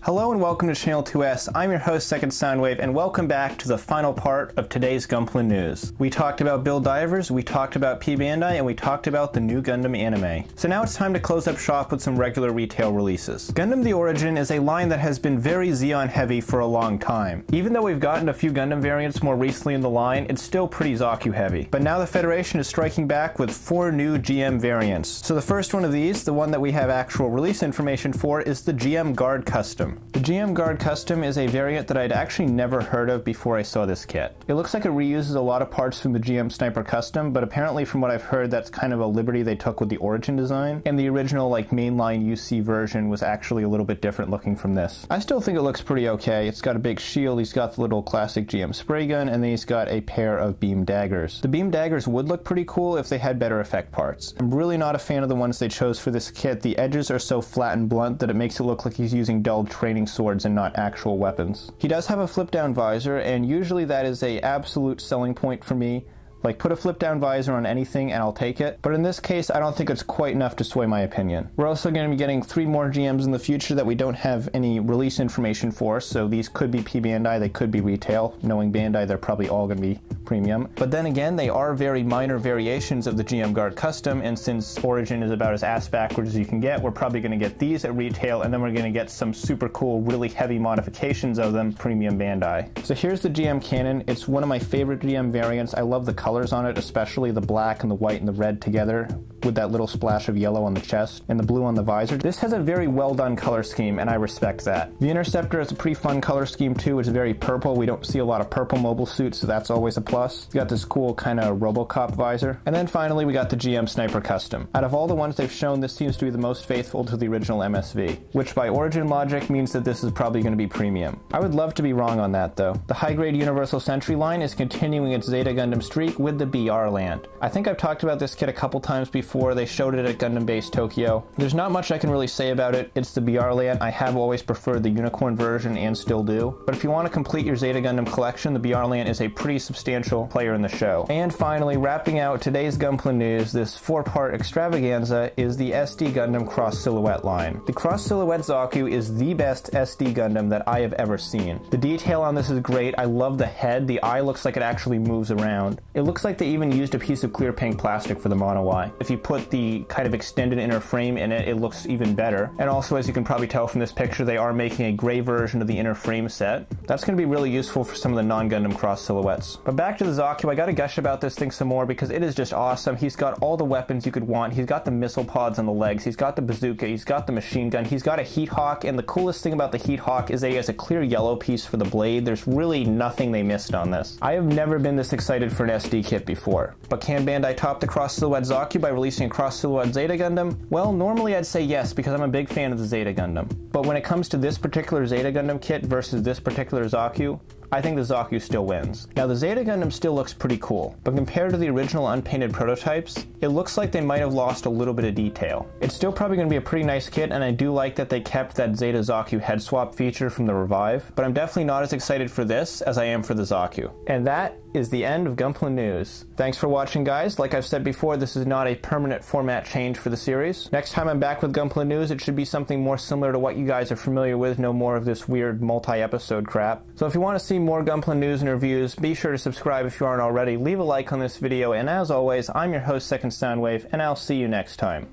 Hello and welcome to Channel 2S. I'm your host, Second Soundwave, and welcome back to the final part of today's Gunpla news. We talked about Build Divers, we talked about P Bandai, and we talked about the new Gundam anime. So now it's time to close up shop with some regular retail releases. Gundam The Origin is a line that has been very Zeon heavy for a long time. Even though we've gotten a few Gundam variants more recently in the line, it's still pretty Zaku heavy. But now the Federation is striking back with 4 new GM variants. So the first one of these, the one that we have actual release information for, is the GM Guard Custom. The GM Guard Custom is a variant that I'd actually never heard of before I saw this kit. It looks like it reuses a lot of parts from the GM Sniper Custom, but apparently from what I've heard that's kind of a liberty they took with the Origin design, and the original mainline UC version was actually a little bit different looking from this. I still think it looks pretty okay. It's got a big shield, he's got the little classic GM spray gun, and then he's got a pair of beam daggers. The beam daggers would look pretty cool if they had better effect parts. I'm really not a fan of the ones they chose for this kit. The edges are so flat and blunt that it makes it look like he's using dull training swords and not actual weapons. He does have a flip down visor, and usually that is an absolute selling point for me. Like, put a flip down visor on anything and I'll take it, but in this case I don't think it's quite enough to sway my opinion. We're also going to be getting 3 more GMs in the future that we don't have any release information for, so these could be P Bandai, they could be retail. Knowing Bandai, they're probably all going to be premium. But then again, they are very minor variations of the GM Guard Custom, and since Origin is about as ass backwards as you can get, we're probably going to get these at retail, and then we're going to get some super cool, really heavy modifications of them premium Bandai. So here's the GM Cannon. It's one of my favorite GM variants. I love the colors on it, especially the black and the white and the red together with that little splash of yellow on the chest and the blue on the visor. This has a very well done color scheme, and I respect that. The Interceptor is a pretty fun color scheme too. It's very purple. We don't see a lot of purple mobile suits, so that's always a plus. It's got this cool kind of RoboCop visor. And then finally we got the GM Sniper Custom. Out of all the ones they've shown, this seems to be the most faithful to the original MSV, which by Origin logic means that this is probably going to be premium. I would love to be wrong on that though. The high-grade Universal Sentry line is continuing its Zeta Gundam streak with the BR Land. I think I've talked about this kit a couple times before. They showed it at Gundam Base Tokyo. There's not much I can really say about it. It's the BR Land. I have always preferred the Unicorn version and still do. But if you want to complete your Zeta Gundam collection, the BR Land is a pretty substantial player in the show. And finally, wrapping out today's Gunpla news, this 4-part extravaganza is the SD Gundam Cross Silhouette line. The Cross Silhouette Zaku is the best SD Gundam that I have ever seen. The detail on this is great. I love the head. The eye looks like it actually moves around. It looks like they even used a piece of clear pink plastic for the mono eye. If you put the kind of extended inner frame in it, it looks even better. And also, as you can probably tell from this picture, they are making a gray version of the inner frame set. That's going to be really useful for some of the non-Gundam cross silhouettes. But back to the Zaku, I gotta gush about this thing some more because it is just awesome. He's got all the weapons you could want. He's got the missile pods on the legs, he's got the bazooka, he's got the machine gun, he's got a heat hawk, and the coolest thing about the heat hawk is that he has a clear yellow piece for the blade. There's really nothing they missed on this. I have never been this excited for an SD kit before. But can Bandai top the Cross Silhouette Zaku by releasing a Cross Silhouette Zeta Gundam? Well, normally I'd say yes because I'm a big fan of the Zeta Gundam. But when it comes to this particular Zeta Gundam kit versus this particular Zaku, I think the Zaku still wins. Now the Zeta Gundam still looks pretty cool, but compared to the original unpainted prototypes, it looks like they might have lost a little bit of detail. It's still probably going to be a pretty nice kit, and I do like that they kept that Zeta Zaku head swap feature from the Revive, but I'm definitely not as excited for this as I am for the Zaku. And that is the end of Gunpla News. Thanks for watching, guys. Like I've said before, this is not a permanent format change for the series. Next time I'm back with Gunpla News, it should be something more similar to what you guys are familiar with, no more of this weird multi-episode crap. So if you want to see more Gunpla News and reviews, be sure to subscribe if you aren't already, leave a like on this video, and as always, I'm your host, Second Soundwave, and I'll see you next time.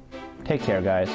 Take care, guys.